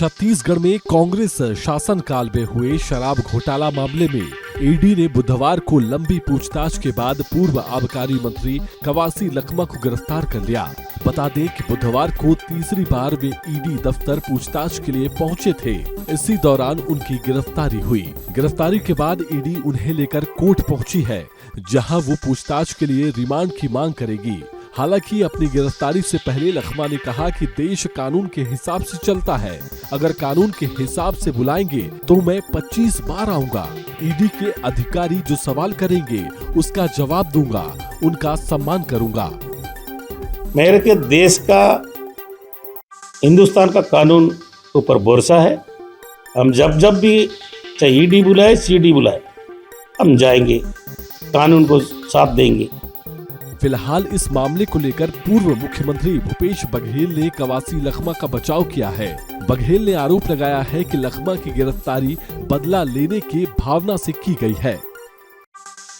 छत्तीसगढ़ में कांग्रेस शासनकाल में हुए शराब घोटाला मामले में ईडी ने बुधवार को लंबी पूछताछ के बाद पूर्व आबकारी मंत्री कवासी लखमा को गिरफ्तार कर लिया। बता दें कि बुधवार को तीसरी बार वे ईडी दफ्तर पूछताछ के लिए पहुंचे थे। इसी दौरान उनकी गिरफ्तारी हुई। गिरफ्तारी के बाद ईडी उन्हें लेकर कोर्ट पहुंची है, जहां वो पूछताछ के लिए रिमांड की मांग करेगी। हालांकि अपनी गिरफ्तारी से पहले लखमा ने कहा कि देश कानून के हिसाब से चलता है। अगर कानून के हिसाब से बुलाएंगे तो मैं 25 बार आऊंगा। ईडी के अधिकारी जो सवाल करेंगे उसका जवाब दूंगा, उनका सम्मान करूंगा। मेरे के देश का, हिंदुस्तान का कानून ऊपर भरोसा है। हम जब भी चाहे ईडी बुलाए सीडी बुलाए, हम जाएंगे, कानून को साथ देंगे। फिलहाल इस मामले को लेकर पूर्व मुख्यमंत्री भूपेश बघेल ने कवासी लखमा का बचाव किया है। बघेल ने आरोप लगाया है कि लखमा की गिरफ्तारी बदला लेने की भावना से की गई है।